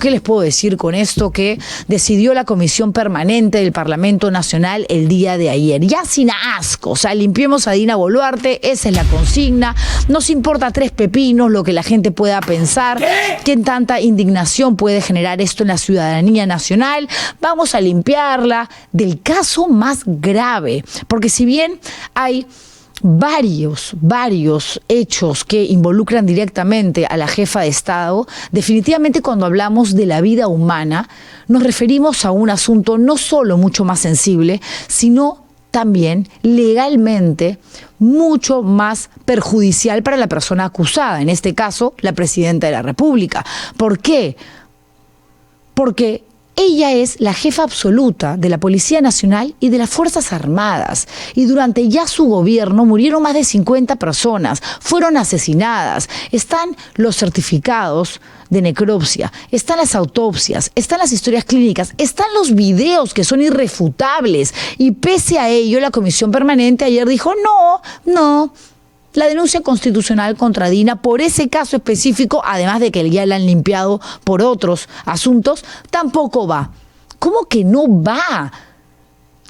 ¿Qué les puedo decir con esto que decidió la Comisión Permanente del Parlamento Nacional el día de ayer? Ya sin asco, o sea, limpiemos a Dina Boluarte, esa es la consigna. Nos importa tres pepinos lo que la gente pueda pensar. ¿Qué tanta indignación puede generar esto en la ciudadanía nacional? Vamos a limpiarla del caso más grave, porque si bien hay varios hechos que involucran directamente a la jefa de Estado, definitivamente cuando hablamos de la vida humana nos referimos a un asunto no solo mucho más sensible, sino también legalmente mucho más perjudicial para la persona acusada, en este caso la presidenta de la República. ¿Por qué? Porque ella es la jefa absoluta de la Policía Nacional y de las Fuerzas Armadas. Y durante ya su gobierno murieron más de 50 personas, fueron asesinadas. Están los certificados de necropsia, están las autopsias, están las historias clínicas, están los videos que son irrefutables. Y pese a ello, la Comisión Permanente ayer dijo, no. La denuncia constitucional contra Dina por ese caso específico, además de que ya la han limpiado por otros asuntos, tampoco va. ¿Cómo que no va?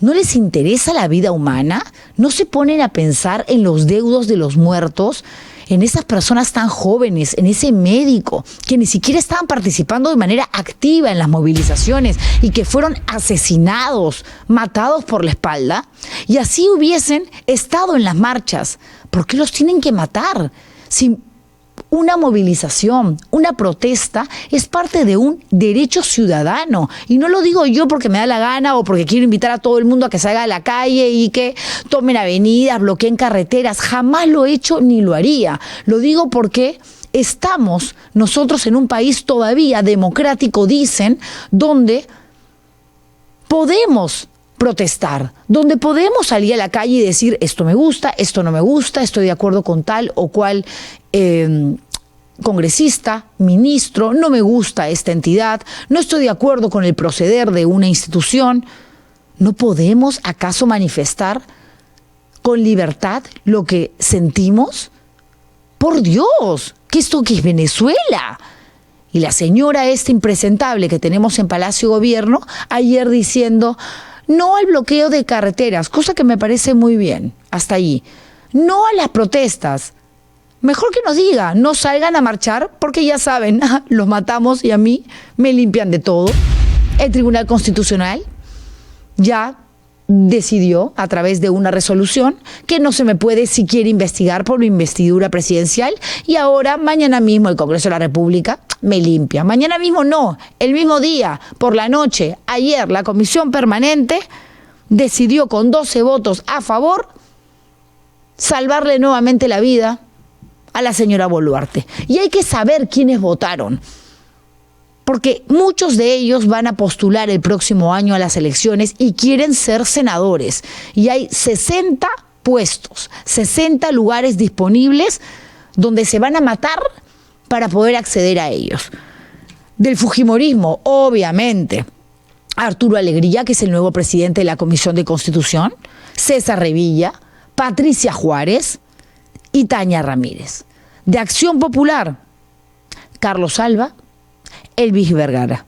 ¿No les interesa la vida humana? ¿No se ponen a pensar en los deudos de los muertos? En esas personas tan jóvenes, en ese médico, que ni siquiera estaban participando de manera activa en las movilizaciones y que fueron asesinados, matados por la espalda, y así hubiesen estado en las marchas. ¿Por qué los tienen que matar? Si una movilización, una protesta, es parte de un derecho ciudadano. Y no lo digo yo porque me da la gana o porque quiero invitar a todo el mundo a que salga a la calle y que tomen avenidas, bloqueen carreteras. Jamás lo he hecho ni lo haría. Lo digo porque estamos nosotros en un país todavía democrático, dicen, donde podemos protestar, donde podemos salir a la calle y decir esto me gusta, esto no me gusta, estoy de acuerdo con tal o cual congresista, ministro, no me gusta esta entidad, no estoy de acuerdo con el proceder de una institución. ¿No podemos acaso manifestar con libertad lo que sentimos? ¡Por Dios! ¿Qué esto que es Venezuela? Y la señora esta impresentable que tenemos en Palacio Gobierno ayer diciendo no al bloqueo de carreteras, cosa que me parece muy bien, hasta allí. No a las protestas. Mejor que nos diga, no salgan a marchar porque ya saben, los matamos y a mí me limpian de todo. El Tribunal Constitucional ya decidió a través de una resolución que no se me puede siquiera investigar por la investidura presidencial y ahora mañana mismo el Congreso de la República me limpia. Mañana mismo no, el mismo día, por la noche, ayer la Comisión Permanente decidió con 12 votos a favor salvarle nuevamente la vida a la señora Boluarte. Y hay que saber quiénes votaron, porque muchos de ellos van a postular el próximo año a las elecciones y quieren ser senadores. Y hay 60 puestos, 60 lugares disponibles donde se van a matar para poder acceder a ellos. Del fujimorismo, obviamente, Arturo Alegría, que es el nuevo presidente de la Comisión de Constitución, César Revilla, Patricia Juárez y Tania Ramírez. De Acción Popular, Carlos Alba, Elvis Vergara.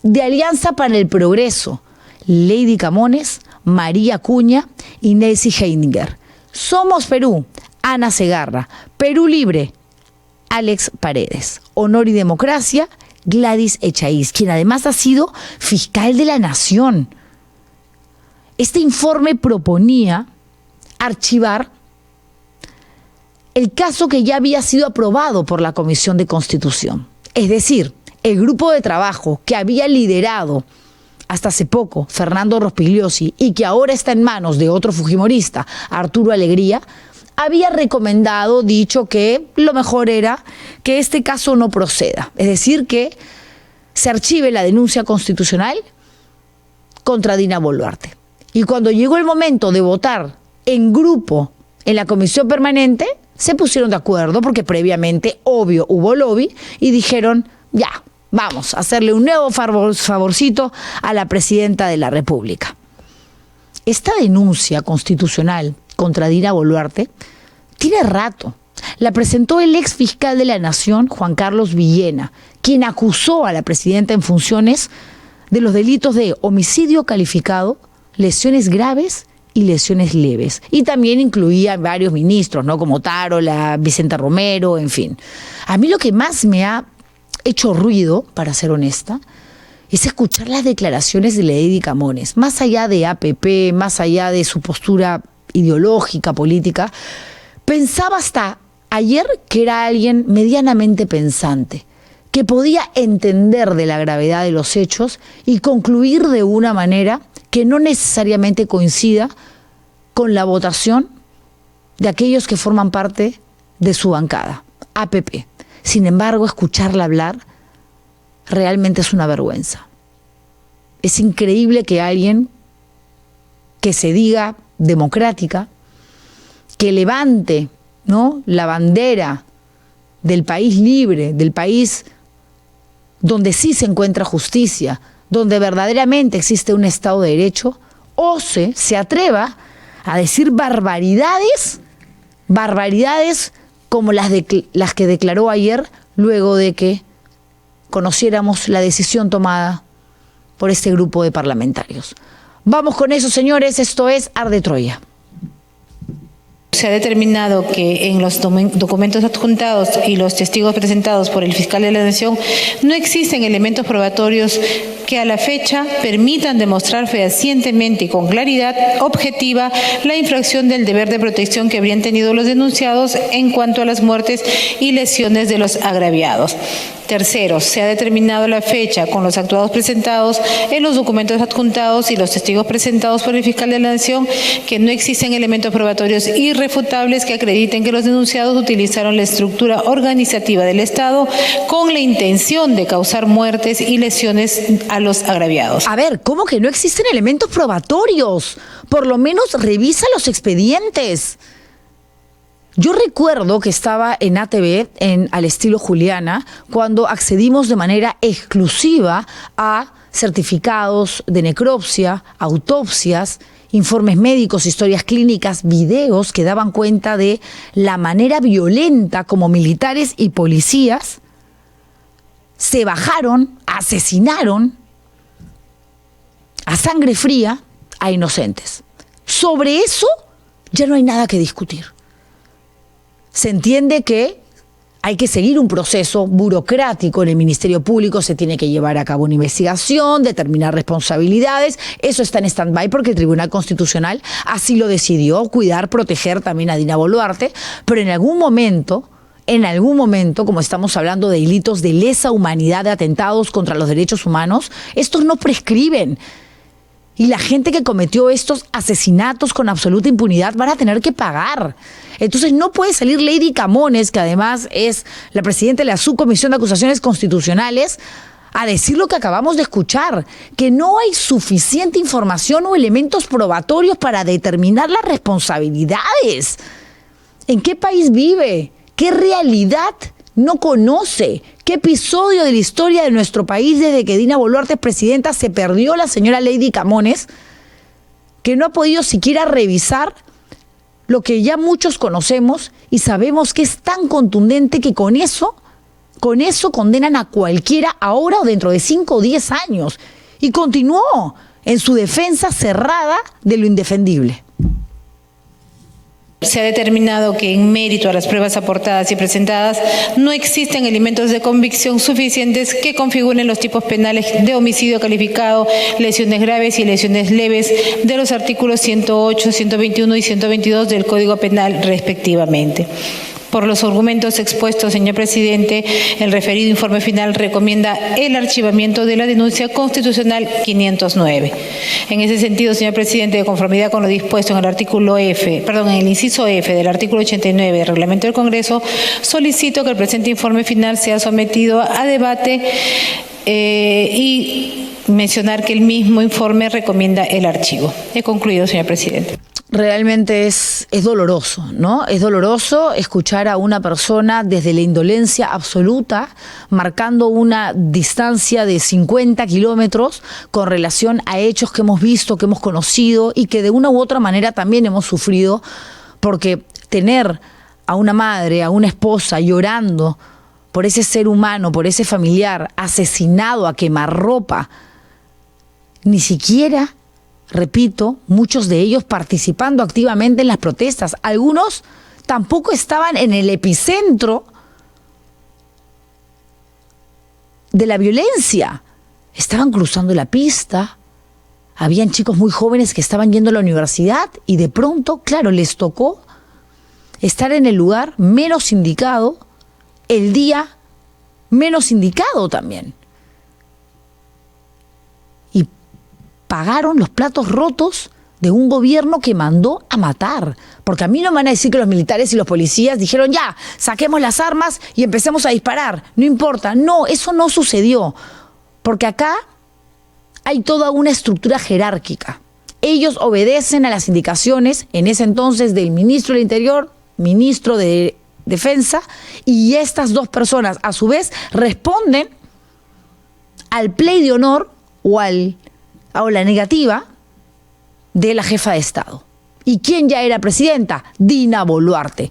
De Alianza para el Progreso, Lady Camones, María Acuña y Nelcy Heininger. Somos Perú, Ana Segarra. Perú Libre, Alex Paredes. Honor y Democracia, Gladys Echaíz, quien además ha sido fiscal de la Nación. Este informe proponía archivar el caso que ya había sido aprobado por la Comisión de Constitución. Es decir, el grupo de trabajo que había liderado hasta hace poco Fernando Rospigliosi y que ahora está en manos de otro fujimorista, Arturo Alegría, había recomendado, dicho que lo mejor era que este caso no proceda. Es decir, que se archive la denuncia constitucional contra Dina Boluarte. Y cuando llegó el momento de votar en grupo en la Comisión Permanente, se pusieron de acuerdo porque previamente, obvio, hubo lobby y dijeron, ya, vamos a hacerle un nuevo favorcito a la presidenta de la República. Esta denuncia constitucional contra Dina Boluarte tiene rato La presentó el ex fiscal de la Nación, Juan Carlos Villena, quien acusó a la presidenta en funciones de los delitos de homicidio calificado, lesiones graves y lesiones leves. Y también incluía varios ministros, ¿no? Como Tarola, Vicenta Romero, en fin. A mí lo que más me ha hecho ruido, para ser honesta, es escuchar las declaraciones de Lady Camones. Más allá de APP, más allá de su postura ideológica, política, pensaba hasta ayer que era alguien medianamente pensante, que podía entender de la gravedad de los hechos y concluir de una manera que no necesariamente coincida con la votación de aquellos que forman parte de su bancada, APP. Sin embargo, escucharla hablar realmente es una vergüenza. Es increíble que alguien que se diga democrática, que levante, ¿no?, la bandera del país libre, del país donde sí se encuentra justicia, donde verdaderamente existe un Estado de Derecho, se atreva a decir barbaridades como las que declaró ayer, luego de que conociéramos la decisión tomada por este grupo de parlamentarios. Vamos con eso, señores, esto es Arde Troya. Se ha determinado que en los documentos adjuntados y los testigos presentados por el fiscal de la Nación no existen elementos probatorios que a la fecha permitan demostrar fehacientemente y con claridad objetiva la infracción del deber de protección que habrían tenido los denunciados en cuanto a las muertes y lesiones de los agraviados. Tercero, se ha determinado la fecha con los actuados presentados en los documentos adjuntados y los testigos presentados por el fiscal de la Nación que no existen elementos probatorios irrefutables que acrediten que los denunciados utilizaron la estructura organizativa del Estado con la intención de causar muertes y lesiones a los agraviados. A ver, ¿cómo que no existen elementos probatorios? Por lo menos revisa los expedientes. Yo recuerdo que estaba en ATV, Al Estilo Juliana, cuando accedimos de manera exclusiva a certificados de necropsia, autopsias, informes médicos, historias clínicas, videos que daban cuenta de la manera violenta como militares y policías se bajaron, asesinaron a sangre fría a inocentes. Sobre eso ya no hay nada que discutir. Se entiende que hay que seguir un proceso burocrático en el Ministerio Público, se tiene que llevar a cabo una investigación, determinar responsabilidades, eso está en stand-by porque el Tribunal Constitucional así lo decidió, cuidar, proteger también a Dina Boluarte, pero en algún momento, como estamos hablando de delitos de lesa humanidad, de atentados contra los derechos humanos, estos no prescriben. Y la gente que cometió estos asesinatos con absoluta impunidad van a tener que pagar. Entonces no puede salir Lady Camones, que además es la presidenta de la Subcomisión de Acusaciones Constitucionales, a decir lo que acabamos de escuchar, que no hay suficiente información o elementos probatorios para determinar las responsabilidades. ¿En qué país vive? ¿Qué realidad no conoce? ¿Qué episodio de la historia de nuestro país desde que Dina Boluarte es presidenta se perdió la señora Lady Camones, que no ha podido siquiera revisar lo que ya muchos conocemos y sabemos que es tan contundente que con eso condenan a cualquiera ahora o dentro de 5 o 10 años? Y continuó en su defensa cerrada de lo indefendible. Se ha determinado que en mérito a las pruebas aportadas y presentadas no existen elementos de convicción suficientes que configuren los tipos penales de homicidio calificado, lesiones graves y lesiones leves de los artículos 108, 121 y 122 del Código Penal respectivamente. Por los argumentos expuestos, señor presidente, el referido informe final recomienda el archivamiento de la denuncia constitucional 509. En ese sentido, señor presidente, de conformidad con lo dispuesto en el inciso F del artículo 89 del Reglamento del Congreso, solicito que el presente informe final sea sometido a debate y mencionar que el mismo informe recomienda el archivo. He concluido, señor presidente. Realmente es doloroso, ¿no? Es doloroso escuchar a una persona desde la indolencia absoluta, marcando una distancia de 50 kilómetros con relación a hechos que hemos visto, que hemos conocido y que de una u otra manera también hemos sufrido, porque tener a una madre, a una esposa llorando por ese ser humano, por ese familiar asesinado a quemarropa, ni siquiera, repito, muchos de ellos participando activamente en las protestas. Algunos tampoco estaban en el epicentro de la violencia. Estaban cruzando la pista, habían chicos muy jóvenes que estaban yendo a la universidad y de pronto, claro, les tocó estar en el lugar menos indicado, el día menos indicado también. Y pagaron los platos rotos de un gobierno que mandó a matar. Porque a mí no me van a decir que los militares y los policías dijeron ya, saquemos las armas y empecemos a disparar. No importa. No, eso no sucedió. Porque acá hay toda una estructura jerárquica. Ellos obedecen a las indicaciones, en ese entonces, del ministro del Interior, ministro de Defensa, y estas dos personas, a su vez, responden al play de honor o a la negativa de la jefa de Estado. ¿Y quién ya era presidenta? Dina Boluarte.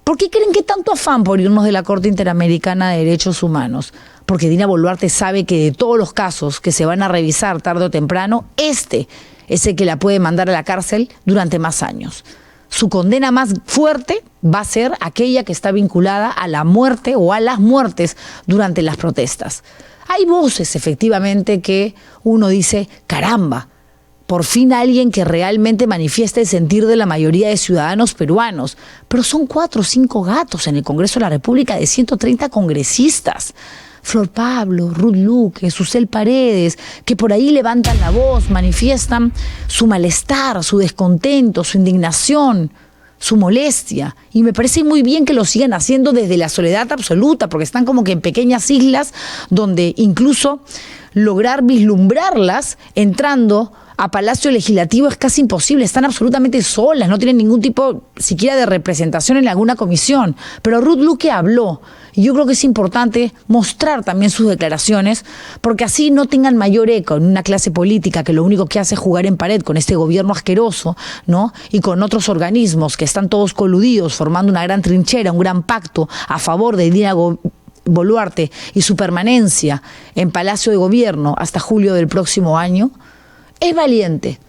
¿Por qué creen que tanto afán por irnos de la Corte Interamericana de Derechos Humanos? Porque Dina Boluarte sabe que de todos los casos que se van a revisar tarde o temprano, este es el que la puede mandar a la cárcel durante más años. Su condena más fuerte va a ser aquella que está vinculada a la muerte o a las muertes durante las protestas. Hay voces, efectivamente, que uno dice, caramba, por fin alguien que realmente manifiesta el sentir de la mayoría de ciudadanos peruanos. Pero son 4 o 5 gatos en el Congreso de la República de 130 congresistas. Flor Pablo, Ruth Luque, Susel Paredes, que por ahí levantan la voz, manifiestan su malestar, su descontento, su indignación, su molestia. Y me parece muy bien que lo sigan haciendo desde la soledad absoluta, porque están como que en pequeñas islas donde incluso lograr vislumbrarlas entrando a Palacio Legislativo es casi imposible. Están absolutamente solas, no tienen ningún tipo siquiera de representación en alguna comisión. Pero Ruth Luque habló, y yo creo que es importante mostrar también sus declaraciones, porque así no tengan mayor eco en una clase política que lo único que hace es jugar en pared con este gobierno asqueroso, ¿no? Y con otros organismos que están todos coludidos, formando una gran trinchera, un gran pacto a favor de Dina Boluarte y su permanencia en Palacio de Gobierno hasta julio del próximo año. Es valiente,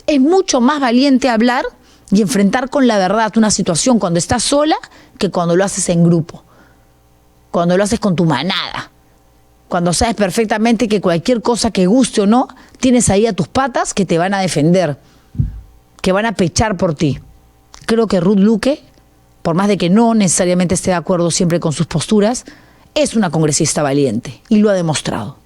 es mucho más valiente hablar y enfrentar con la verdad una situación cuando estás sola que cuando lo haces en grupo, cuando lo haces con tu manada, cuando sabes perfectamente que cualquier cosa que guste o no, tienes ahí a tus patas que te van a defender, que van a pechar por ti. Creo que Ruth Luque, por más de que no necesariamente esté de acuerdo siempre con sus posturas, es una congresista valiente y lo ha demostrado.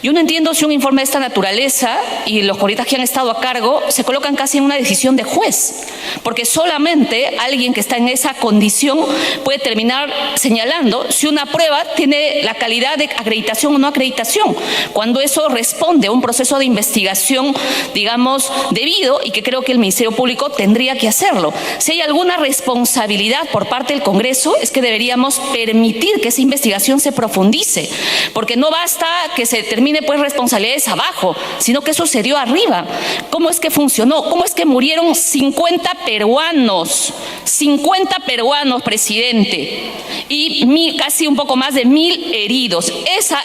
Yo no entiendo si un informe de esta naturaleza y los juristas que han estado a cargo se colocan casi en una decisión de juez, porque solamente alguien que está en esa condición puede terminar señalando si una prueba tiene la calidad de acreditación o no acreditación, cuando eso responde a un proceso de investigación, digamos, debido, y que creo que el Ministerio Público tendría que hacerlo. Si hay alguna responsabilidad por parte del Congreso, es que deberíamos permitir que esa investigación se profundice, porque no basta que se termine pues responsabilidades abajo, sino que sucedió arriba. ¿Cómo es que funcionó? ¿Cómo es que murieron 50 peruanos? 50 peruanos, presidente, y casi un poco más de 1000 heridos. Esa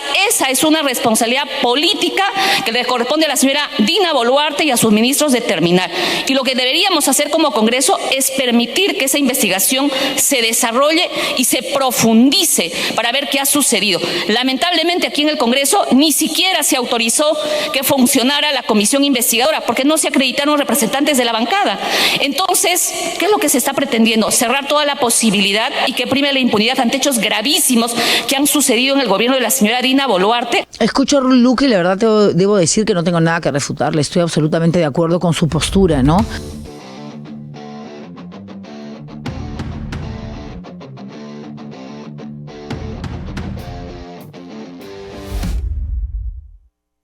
es una responsabilidad política que le corresponde a la señora Dina Boluarte y a sus ministros determinar. Y lo que deberíamos hacer como Congreso es permitir que esa investigación se desarrolle y se profundice para ver qué ha sucedido. Lamentablemente aquí en el Congreso ni siquiera se autorizó que funcionara la comisión investigadora porque no se acreditaron representantes de la bancada. Entonces, ¿qué es lo que se está pretendiendo? Cerrar toda la posibilidad y que prime la impunidad ante hechos gravísimos que han sucedido en el gobierno de la señora Dina Boluarte. Escucho a Ruth Luque y la verdad debo decir que no tengo nada que refutarle. Estoy absolutamente de acuerdo con su postura, ¿no?